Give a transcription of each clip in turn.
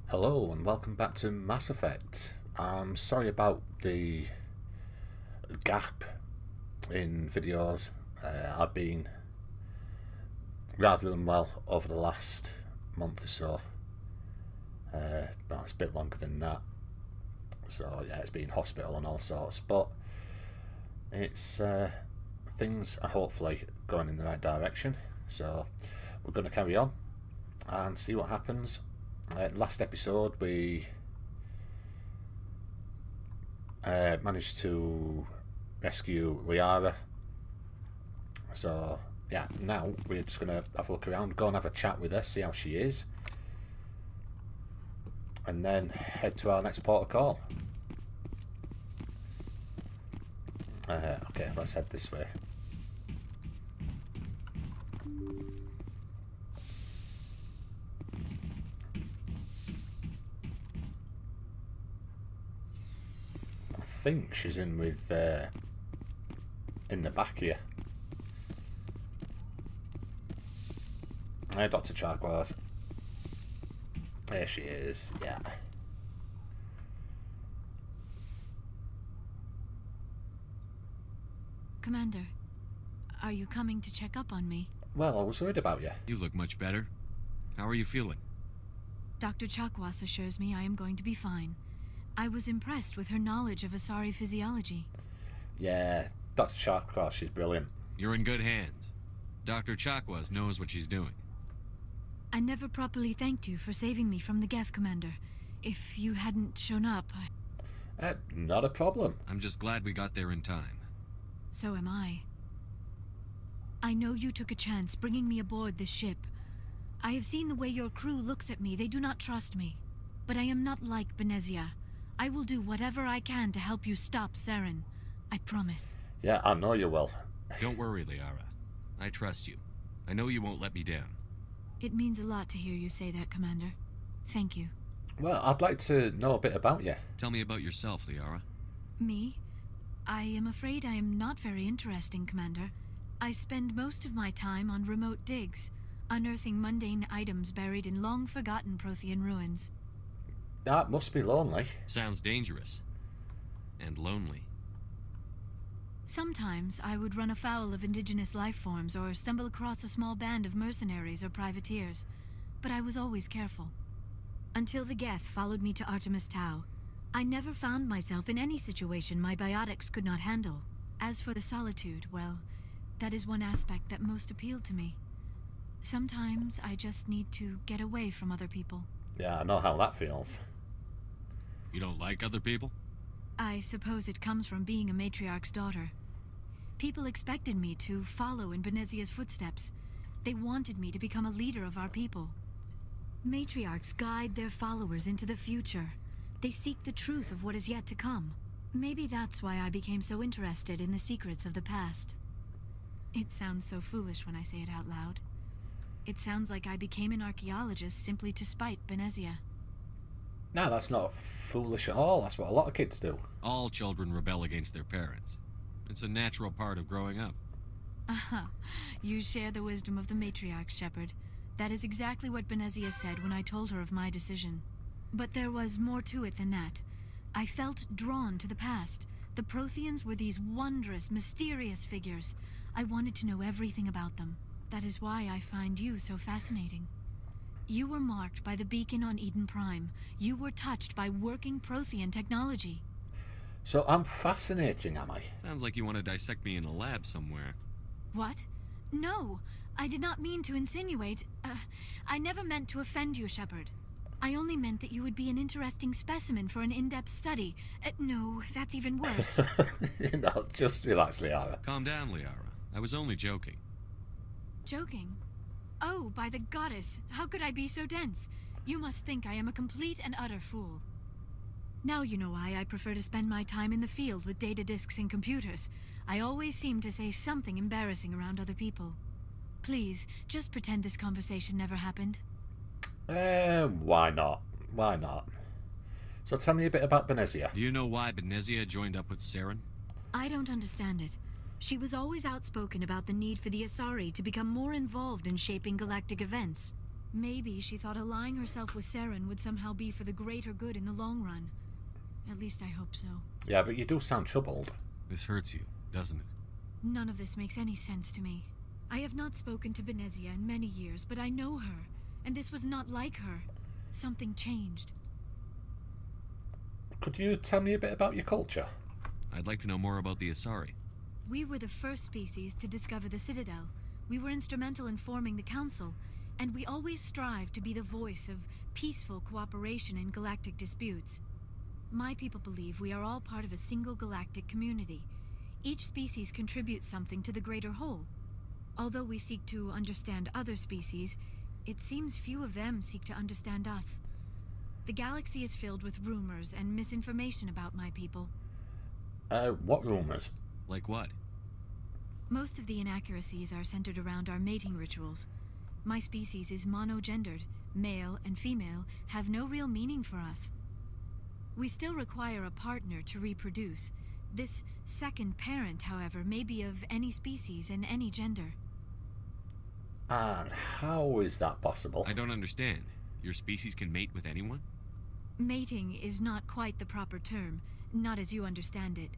Hello and welcome back to Mass Effect. I'm sorry about the gap in videos. I've been rather unwell over the last month or so. But it's a bit longer than that. So yeah, it's been hospital and all sorts. But it's things are hopefully going in the right direction. So we're going to carry on and see what happens. Last episode we managed to rescue Liara, so yeah, now we're just going to have a look around, go and have a chat with her, see how she is, and then head to our next port of call. Okay, let's head this way. I think she's in with in the back here. Hey, Dr. Charquaz. There she is, yeah. Commander, are you coming to check up on me? Well, I was worried about you. You look much better. How are you feeling? Dr. Chakwas assures me I am going to be fine. I was impressed with her knowledge of Asari physiology. Yeah, Dr. Charquaz, she's brilliant. You're in good hands. Dr. Chakwas knows what she's doing. I never properly thanked you for saving me from the Geth, Commander. If you hadn't shown up, Not a problem. I'm just glad we got there in time. So am I. I know you took a chance bringing me aboard this ship. I have seen the way your crew looks at me. They do not trust me. But I am not like Benezia. I will do whatever I can to help you stop Saren. I promise. Yeah, I know you will. Don't worry, Liara. I trust you. I know you won't let me down. It means a lot to hear you say that, Commander. Thank you. Well, I'd like to know a bit about you. Tell me about yourself, Liara. Me? I am afraid I am not very interesting, Commander. I spend most of my time on remote digs, unearthing mundane items buried in long-forgotten Prothean ruins. That must be lonely. Sounds dangerous. And lonely. Sometimes I would run afoul of indigenous life forms or stumble across a small band of mercenaries or privateers, but I was always careful. Until the Geth followed me to Artemis Tau, I never found myself in any situation my biotics could not handle. As for the solitude, well, that is one aspect that most appealed to me. Sometimes I just need to get away from other people. Yeah, I know how that feels. You don't like other people? I suppose it comes from being a matriarch's daughter. People expected me to follow in Benezia's footsteps. They wanted me to become a leader of our people. Matriarchs guide their followers into the future. They seek the truth of what is yet to come. Maybe that's why I became so interested in the secrets of the past. It sounds so foolish when I say it out loud. It sounds like I became an archaeologist simply to spite Benezia. No, that's not foolish at all. That's what a lot of kids do. All children rebel against their parents. It's a natural part of growing up. Aha, you share the wisdom of the matriarch, Shepard. That is exactly what Benezia said when I told her of my decision. But there was more to it than that. I felt drawn to the past. The Protheans were these wondrous, mysterious figures. I wanted to know everything about them. That is why I find you so fascinating. You were marked by the beacon on Eden Prime. You were touched by working Prothean technology. So I'm fascinating, am I? Sounds like you want to dissect me in a lab somewhere. What? No, I did not mean to insinuate. I never meant to offend you, Shepard. I only meant that you would be an interesting specimen for an in-depth study. No, that's even worse. Just relax, Liara. Calm down, Liara. I was only joking. Joking? Oh, by the goddess, how could I be so dense? You must think I am a complete and utter fool. Now you know why I prefer to spend my time in the field with data disks and computers. I always seem to say something embarrassing around other people. Please, just pretend this conversation never happened. Why not? Why not? So tell me a bit about Benezia. Do you know why Benezia joined up with Saren? I don't understand it. She was always outspoken about the need for the Asari to become more involved in shaping galactic events. Maybe she thought allying herself with Saren would somehow be for the greater good in the long run. At least I hope so. Yeah, but you do sound troubled. This hurts you, doesn't it? None of this makes any sense to me. I have not spoken to Benezia in many years, but I know her, and this was not like her. Something changed. Could you tell me a bit about your culture? I'd like to know more about the Asari. We were the first species to discover the Citadel. We were instrumental in forming the Council, and we always strive to be the voice of peaceful cooperation in galactic disputes. My people believe we are all part of a single galactic community. Each species contributes something to the greater whole. Although we seek to understand other species, it seems few of them seek to understand us. The galaxy is filled with rumors and misinformation about my people. What rumors? Like what? Most of the inaccuracies are centered around our mating rituals. My species is monogendered. Male and female have no real meaning for us. We still require a partner to reproduce. This second parent, however, may be of any species and any gender. And how is that possible? I don't understand. Your species can mate with anyone? Mating is not quite the proper term, not as you understand it.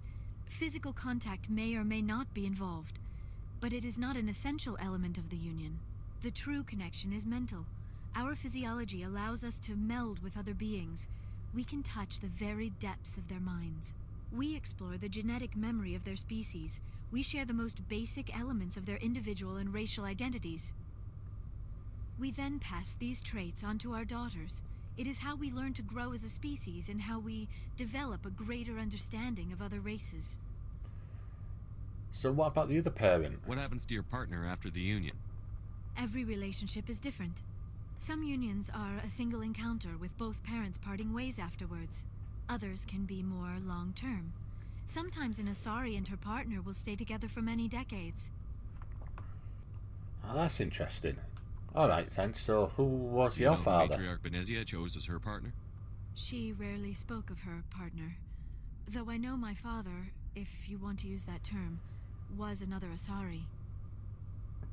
Physical contact may or may not be involved, but it is not an essential element of the union. The true connection is mental. Our physiology allows us to meld with other beings. We can touch the very depths of their minds. We explore the genetic memory of their species. We share the most basic elements of their individual and racial identities. We then pass these traits on to our daughters. It is how we learn to grow as a species and how we develop a greater understanding of other races. So what about the other parent? What happens to your partner after the union? Every relationship is different. Some unions are a single encounter with both parents parting ways afterwards. Others can be more long-term. Sometimes an Asari and her partner will stay together for many decades. Oh, that's interesting. Alright then, so who was You your know father? who Matriarch Benezia chose as her partner? She rarely spoke of her partner. Though I know my father, if you want to use that term, was another Asari.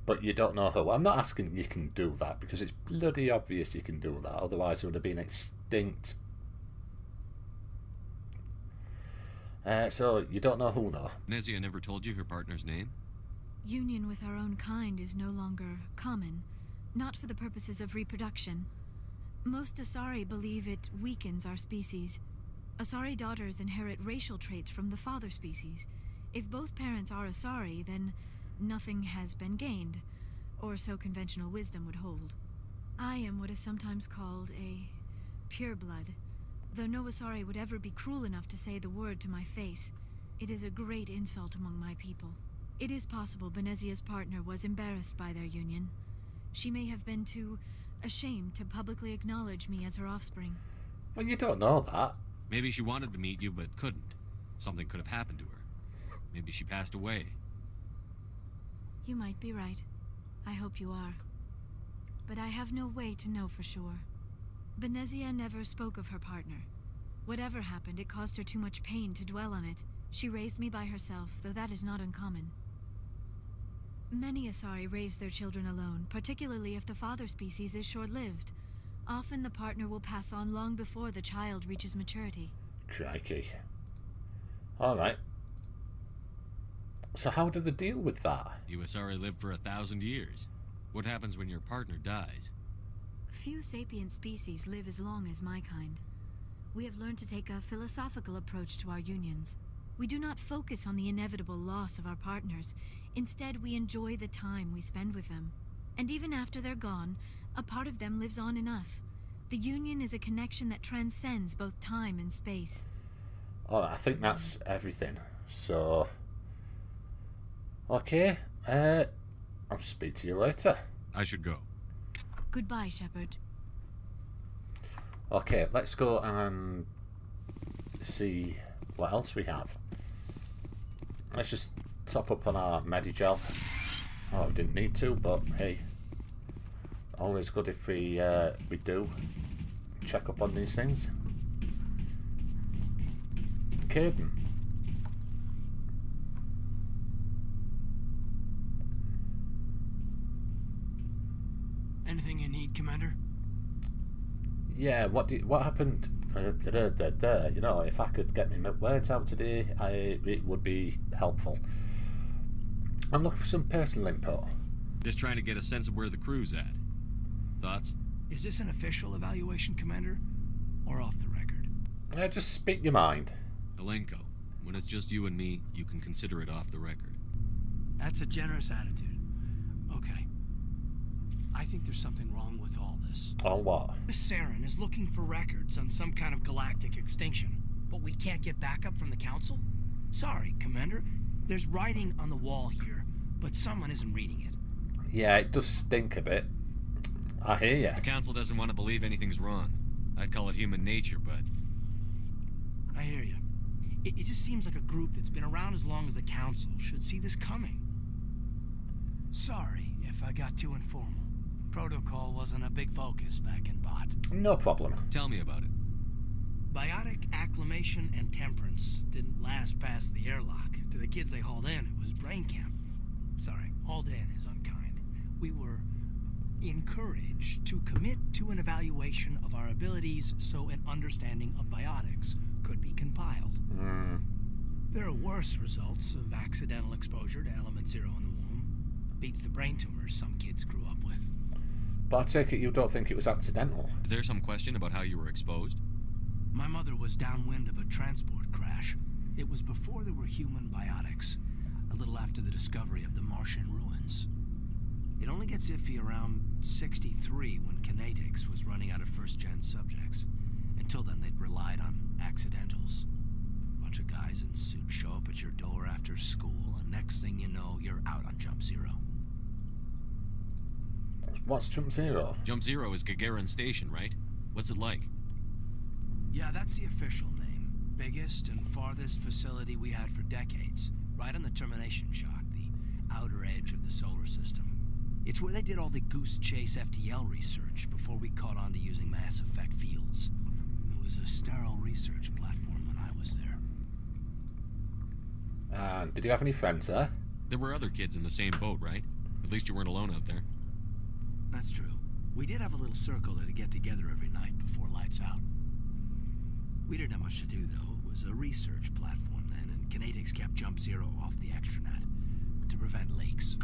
But you don't know who. I'm not asking you can do that, because it's bloody obvious you can do that, otherwise it would have been extinct. So you don't know who though? Benezia never told you her partner's name? Union with our own kind is no longer common, not for the purposes of reproduction. Most Asari believe it weakens our species. Asari daughters inherit racial traits from the father species. If both parents are Asari, then nothing has been gained, or so conventional wisdom would hold. I am what is sometimes called a pureblood. Though no Asari would ever be cruel enough to say the word to my face, it is a great insult among my people. It is possible Benezia's partner was embarrassed by their union. She may have been too ashamed to publicly acknowledge me as her offspring. Well, you don't know that. Maybe she wanted to meet you but couldn't. Something could have happened to her. Maybe she passed away. You might be right. I hope you are. But I have no way to know for sure. Benezia never spoke of her partner. Whatever happened, it caused her too much pain to dwell on it. She raised me by herself, though that is not uncommon. Many Asari raise their children alone, particularly if the father species is short-lived. Often the partner will pass on long before the child reaches maturity. Crikey. Alright. So how do they deal with that? You Asari live for 1,000 years. What happens when your partner dies? Few sapient species live as long as my kind. We have learned to take a philosophical approach to our unions. We do not focus on the inevitable loss of our partners. Instead, we enjoy the time we spend with them. And even after they're gone, a part of them lives on in us. The union is a connection that transcends both time and space. Oh, I think that's everything. So... okay. I'll speak to you later. I should go. Goodbye, Shepard. Okay, let's go and see what else we have. Let's just top up on our Medigel. Oh, we didn't need to, but hey, always good if we do check up on these things. Caden. Anything Anything you need, Commander? Yeah, what happened? You know, if I could get my words out today, it would be helpful. I'm looking for some personal input. Just trying to get a sense of where the crew's at. Thoughts? Is this an official evaluation, Commander? Or off the record? Just speak your mind. Alenko, when it's just you and me, you can consider it off the record. That's a generous attitude. Okay. I think there's something wrong with all this. On what? This Saren is looking for records on some kind of galactic extinction, but we can't get backup from the Council? Sorry, Commander. There's writing on the wall here, but someone isn't reading it. Yeah, it does stink a bit. I hear ya. The Council doesn't want to believe anything's wrong. I'd call it human nature, but... I hear you. It just seems like a group that's been around as long as the Council should see this coming. Sorry if I got too informal. Protocol wasn't a big focus back in Bot. No problem. Tell me about it. Biotic acclimation and temperance didn't last past the airlock. To the kids they hauled in, it was brain camp. Sorry, hauled in is unkind. We were encouraged to commit to an evaluation of our abilities so an understanding of biotics could be compiled. There are worse results of accidental exposure to element 0 in the womb. Beats the brain tumors some kids grew up with. But I take it you don't think it was accidental? Is there some question about how you were exposed? My mother was downwind of a transport crash. It was before there were human biotics, a little after the discovery of the Martian ruins. It only gets iffy around 63 when Kinetics was running out of first-gen subjects. Until then, they'd relied on accidentals. Bunch of guys in suits show up at your door after school, and next thing you know, you're out on Jump Zero. What's Jump Zero? Jump Zero is Gagarin Station, right? What's it like? Yeah, that's the official name. Biggest and farthest facility we had for decades. Right on the termination shock, the outer edge of the solar system. It's where they did all the Goose Chase FTL research before we caught on to using mass effect fields. It was a sterile research platform when I was there. And did you have any friends there? There were other kids in the same boat, right? At least you weren't alone out there. That's true. We did have a little circle that'd get together every night before lights out. We didn't have much to do, though. It was a research platform then, and Kinetics kept Jump Zero off the extranet to prevent leaks.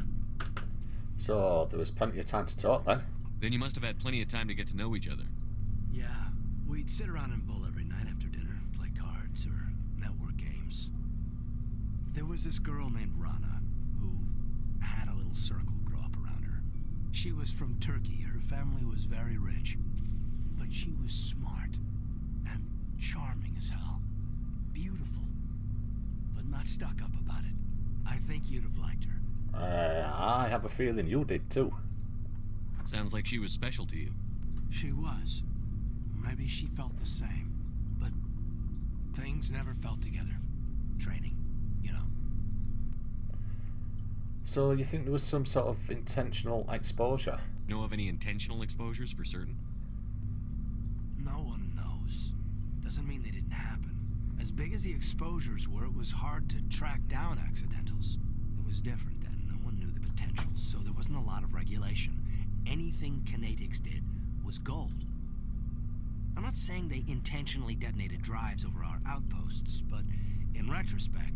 So there was plenty of time to talk then? Then you must have had plenty of time to get to know each other. Yeah, we'd sit around and bull every night after dinner, play cards or network games. There was this girl named Rana, who had a little circle grow up around her. She was from Turkey. Her family was very rich. But she was smart and charming as hell. Beautiful, but not stuck up about it. I think you'd have liked her. I have a feeling you did too. Sounds like she was special to you. She was. Maybe she felt the same. But things never felt together. Training, you know. So you think there was some sort of intentional exposure? Know of any intentional exposures for certain? No one knows. Doesn't mean they didn't happen. As big as the exposures were, it was hard to track down accidentals. It was different then. No one knew the potential, so there wasn't a lot of regulation. Anything Kinetics did was gold. I'm not saying they intentionally detonated drives over our outposts, but in retrospect,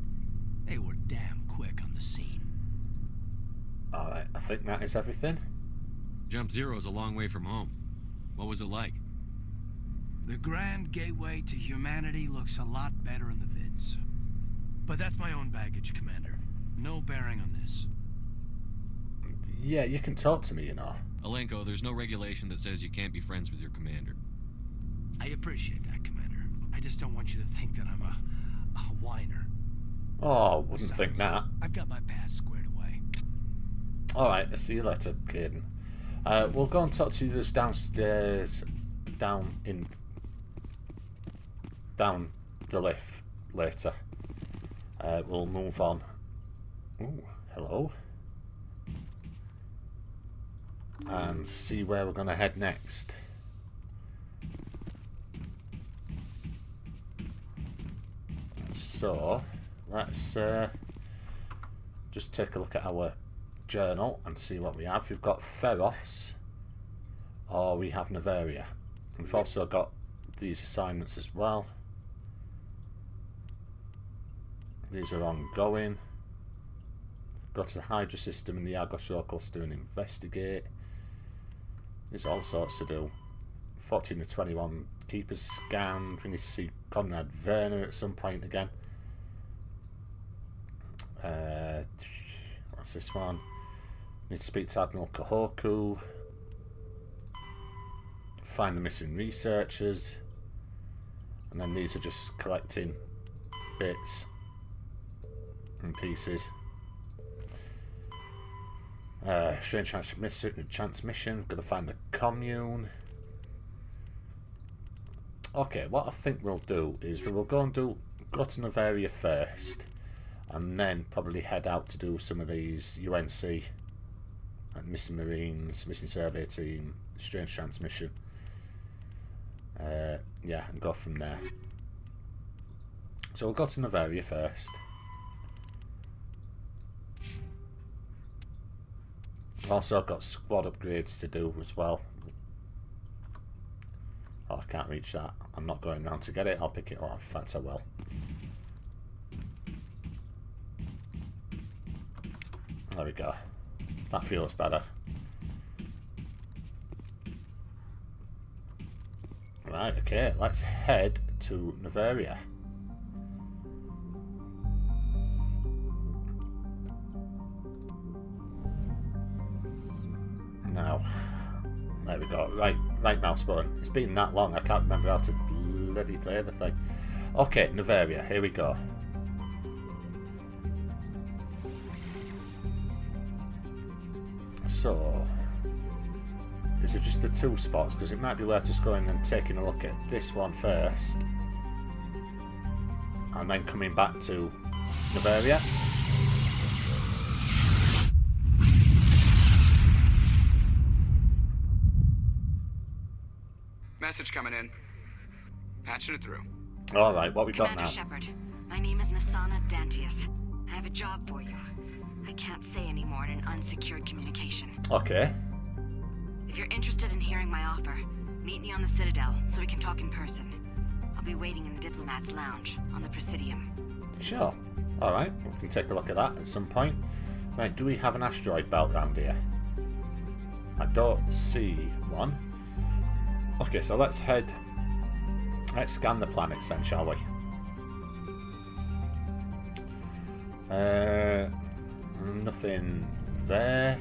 they were damn quick on the scene. Alright, I think that is everything. Jump Zero is a long way from home. What was it like? The grand gateway to humanity looks a lot better in the vids. But that's my own baggage, Commander. No bearing on this. Yeah, you can talk to me, you know. Alenko, there's no regulation that says you can't be friends with your commander. I appreciate that, Commander. I just don't want you to think that I'm a whiner. Oh, wouldn't think that. I've got my past squared away. Alright, I'll see you later, Caden. We'll go and talk to you downstairs, down the lift later. We'll move on. Ooh, hello. And see where we're going to head next. So, let's just take a look at our journal and see what we have. We've got Feros, or we have Noveria. We've also got these assignments as well. These are ongoing. Go to the Hydra system in the Argos Show cluster and investigate. There's all sorts to do. 14 to 21 keepers scanned. We need to see Conrad Werner at some point again. What's this one? Need to speak to Admiral Kohoku. Find the missing researchers. And then these are just collecting bits and pieces. Strange chance mission. Gotta find the commune. Okay, what I think we'll do is we will go to Noveria first, and then probably head out to do some of these UNC, like missing Marines, missing survey team, strange transmission. Yeah, and go from there. So we'll go to Noveria first. Also got squad upgrades to do as well. Oh, I can't reach that. I'm not going round to get it. I'll pick it up. In fact, I will. There we go. That feels better. Right, okay. Let's head to Noveria. Now, there we go. Right mouse button. It's been that long, I can't remember how to bloody play the thing. Okay, Noveria, here we go. So, is it just the two spots? Because it might be worth just going and taking a look at this one first, and then coming back to Noveria. Message coming in. Patching it through. Alright, what we got Commander now? Shepard, my name is Nasana Dantius. I have a job for you. I can't say any more in an unsecured communication. Okay. If you're interested in hearing my offer, meet me on the Citadel so we can talk in person. I'll be waiting in the Diplomat's Lounge on the Presidium. Sure. Alright, we can take a look at that at some point. Right, do we have an asteroid belt around here? I don't see one. Okay, so let's scan the planets then, shall we? Nothing there.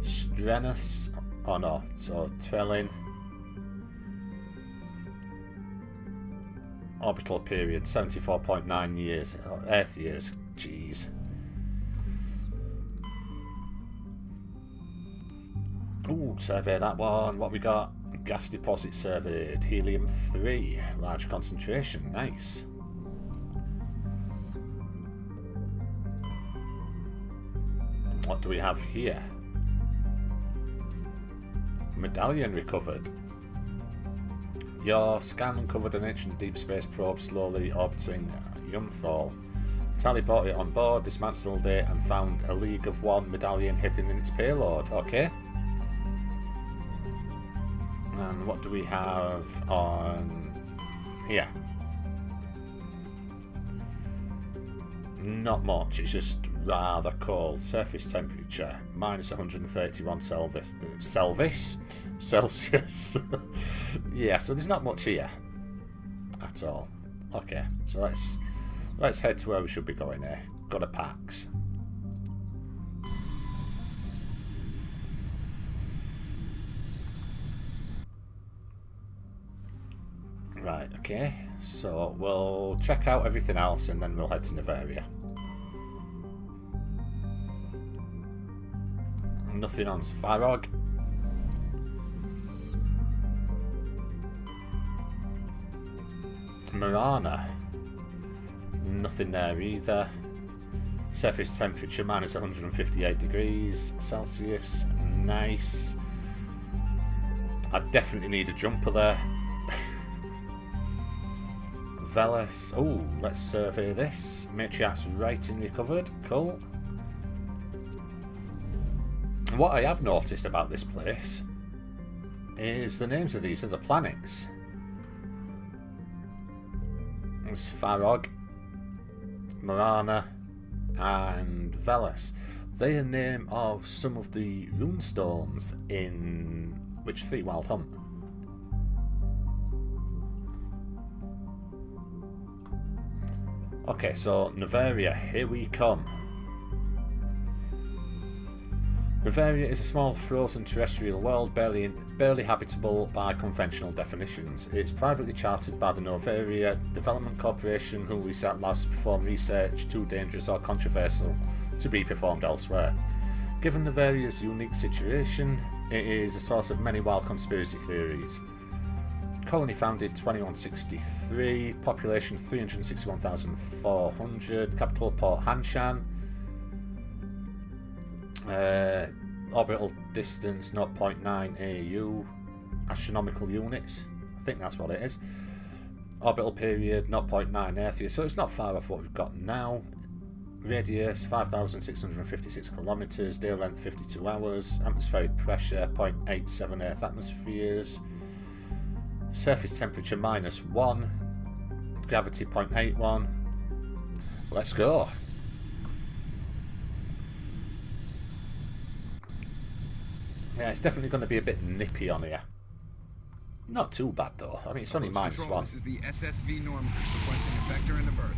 Strenus. Oh no, so Trellin. Orbital period 74.9 years. Earth years. Jeez. Ooh, survey that one. What we got? Gas deposit surveyed. Helium-3. Large concentration. Nice. What do we have here? Medallion recovered. Your scan uncovered an ancient deep space probe slowly orbiting Yumthal. Tally brought it on board, dismantled it, and found a League of One medallion hidden in its payload. Okay. And what do we have on here? Not much, it's just rather cold. Surface temperature, minus 131 Celsius. Yeah, so there's not much here at all. Okay, so let's head to where we should be going here. Go to PAX. Right, okay, so we'll check out everything else and then we'll head to Noveria. Nothing on Farog. Marana. Nothing there either. Surface temperature minus 158 degrees Celsius. Nice. I definitely need a jumper there. Velas. Oh, let's survey this. Matriarch's writing recovered. Cool. What I have noticed about this place is the names of these other planets. It's Farog, Marana, and Velas. They are name of some of the runestones in Witcher 3 Wild Hunt. Okay, so Noveria, here we come. Noveria is a small frozen terrestrial world barely habitable by conventional definitions. It's privately chartered by the Noveria Development Corporation, who reset labs to perform research too dangerous or controversial to be performed elsewhere. Given Noveria's unique situation, it is a source of many wild conspiracy theories. Colony founded 2163, population 361,400, capital Port Hanshan. Orbital distance 0.9 AU, astronomical units, I think that's what it is. Orbital period 0.9 Earth year, so it's not far off what we've got now. Radius 5,656 kilometers, day length 52 hours, atmospheric pressure 0.87 Earth atmospheres, surface temperature -1, gravity 0.81. Let's go. Yeah, it's definitely going to be a bit nippy on here. Not too bad though. I mean, it's only -1. This is the SSV Normandy, requesting a vector and a berth.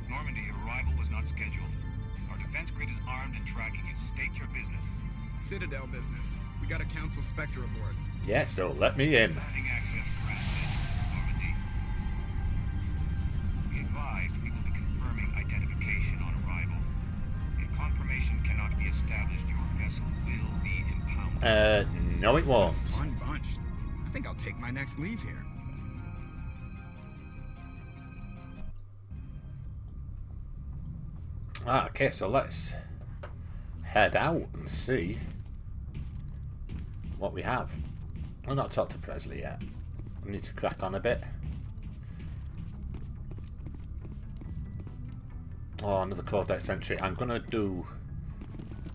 Normandy, your arrival was not scheduled. Our defense grid is armed and tracking you. State your business. Citadel business. We got a Council Spectre aboard. Yeah, so let me in. Landing access granted, Normandy. Be advised, we will be confirming identification on arrival. If confirmation cannot be established, your vessel will be impounded. No it won't. Fun bunch. I think I'll take my next leave here. Okay, so let's head out and see what we have. I've not talked to Presley yet. I need to crack on a bit. Oh, another Codex entry. I'm gonna do...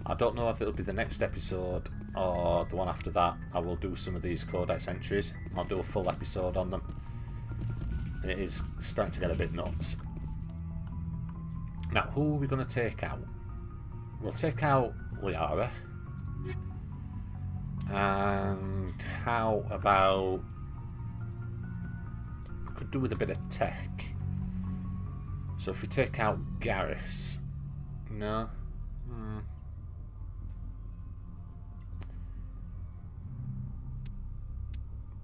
I don't know if it'll be the next episode or the one after that. I will do some of these Codex entries. I'll do a full episode on them. It is starting to get a bit nuts. Now, who are we going to take out? We'll take out Liara. And how about... could do with a bit of tech. So if we take out Garrus... No?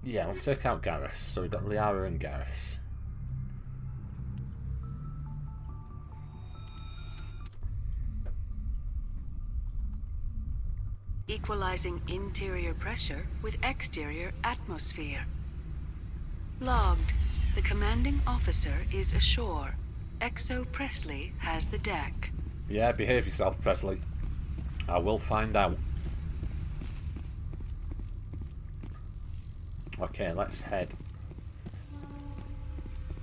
Yeah, we'll take out Garrus. So we've got Liara and Garrus. Equalizing interior pressure with exterior atmosphere. Logged. The commanding officer is ashore. Exo Presley has the deck. Yeah, behave yourself, Presley. I will find out. Okay, let's head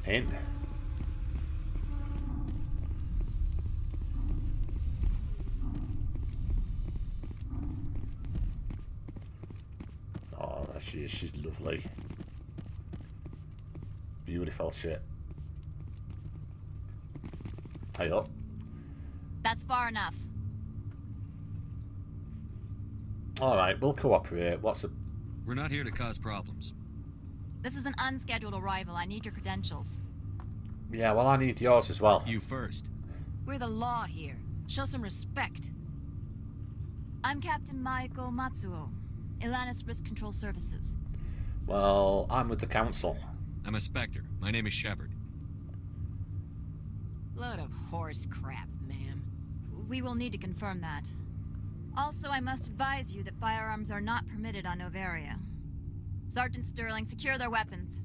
in. Oh, there she is. She's lovely. Beautiful shit. Hey up. That's far enough. Alright, we'll cooperate. What's a... We're not here to cause problems. This is an unscheduled arrival. I need your credentials. Yeah, well, I need yours as well. You first. We're the law here. Show some respect. I'm Captain Maiko Matsuo, Ilanis Risk Control Services. Well, I'm with the council. I'm a Spectre. My name is Shepard. Load of horse crap, ma'am. We will need to confirm that. Also, I must advise you that firearms are not permitted on Noveria. Sergeant Sterling, secure their weapons.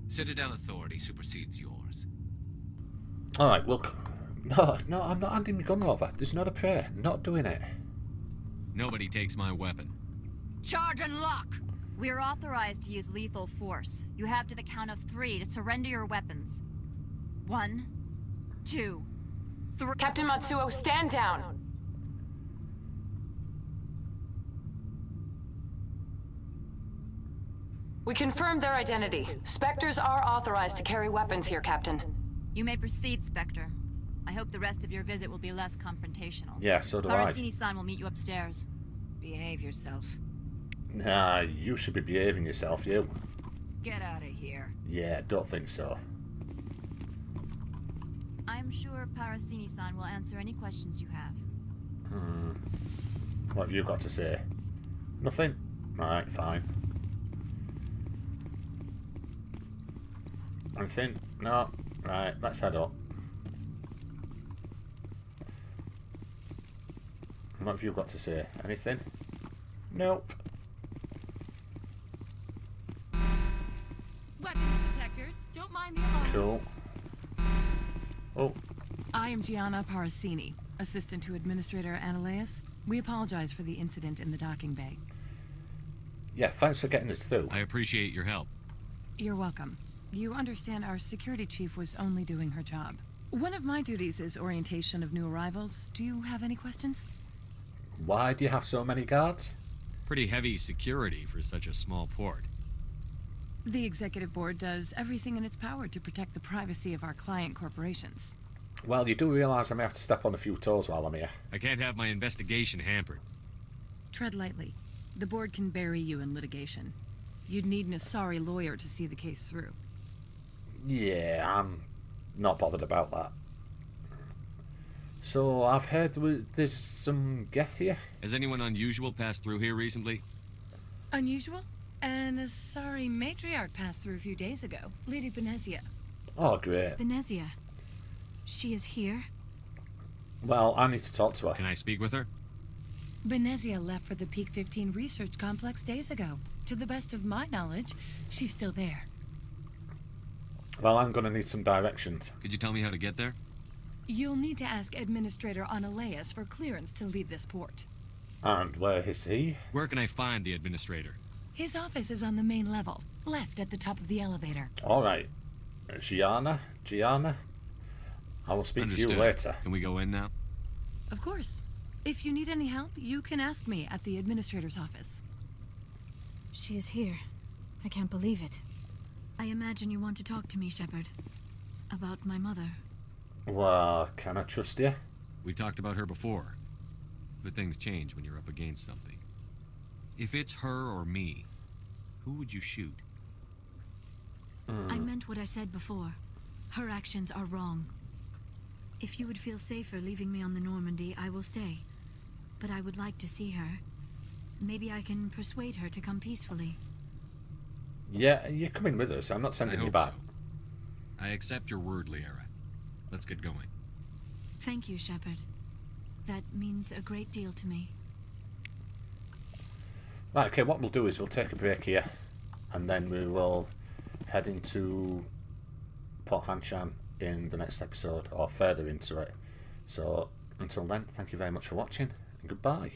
Citadel authority supersedes yours. Alright, look. No, I'm not handing my gun over. There's not a prayer. Not doing it. Nobody takes my weapon. Charge and lock! We are authorized to use lethal force. You have to the count of 3 to surrender your weapons. 1, 2, 3... Captain Matsuo, stand down! We confirmed their identity. Spectres are authorized to carry weapons here, Captain. You may proceed, Spectre. I hope the rest of your visit will be less confrontational. Yeah, so do I. Parasini-san will meet you upstairs. Behave yourself. Nah, you should be behaving yourself, you. Get out of here. Yeah, don't think so. I'm sure Parasini-san will answer any questions you have. What have you got to say? Nothing? Right, fine. Anything? No? Right, let's head up. What have you got to say? Anything? Nope. Weapons detectors. Don't mind the alarms. Cool. Oh. I am Gianna Parasini, assistant to Administrator Ananias. We apologize for the incident in the docking bay. Yeah, thanks for getting us through. I appreciate your help. You're welcome. You understand our security chief was only doing her job. One of my duties is orientation of new arrivals. Do you have any questions? Why do you have so many guards? Pretty heavy security for such a small port. The executive board does everything in its power to protect the privacy of our client corporations. Well, you do realise I may have to step on a few toes while I'm here. I can't have my investigation hampered. Tread lightly. The board can bury you in litigation. You'd need an Asari lawyer to see the case through. Yeah, I'm not bothered about that. So, I've heard there's some Geth here? Has anyone unusual passed through here recently? Unusual? An Asari matriarch passed through a few days ago. Lady Benezia. Oh, great. Benezia. She is here? Well, I need to talk to her. Can I speak with her? Benezia left for the Peak 15 research complex days ago. To the best of my knowledge, she's still there. Well, I'm going to need some directions. Could you tell me how to get there? You'll need to ask Administrator Ananias for clearance to leave this port. And where is he? Where can I find the administrator? His office is on the main level, left at the top of the elevator. Alright. Gianna? I will speak to you later. Can we go in now? Of course. If you need any help, you can ask me at the Administrator's office. She is here. I can't believe it. I imagine you want to talk to me, Shepard. About my mother. Well, can I trust you? We talked about her before. But things change when you're up against something. If it's her or me, who would you shoot? I meant what I said before. Her actions are wrong. If you would feel safer leaving me on the Normandy, I will stay. But I would like to see her. Maybe I can persuade her to come peacefully. Yeah, you're coming with us. I'm not sending you back. So. I accept your word, Liara. Let's get going. Thank you, Shepard. That means a great deal to me. Right, okay, what we'll do is we'll take a break here. And then we will head into Port Hanshan in the next episode, or further into it. So, until then, thank you very much for watching, and goodbye.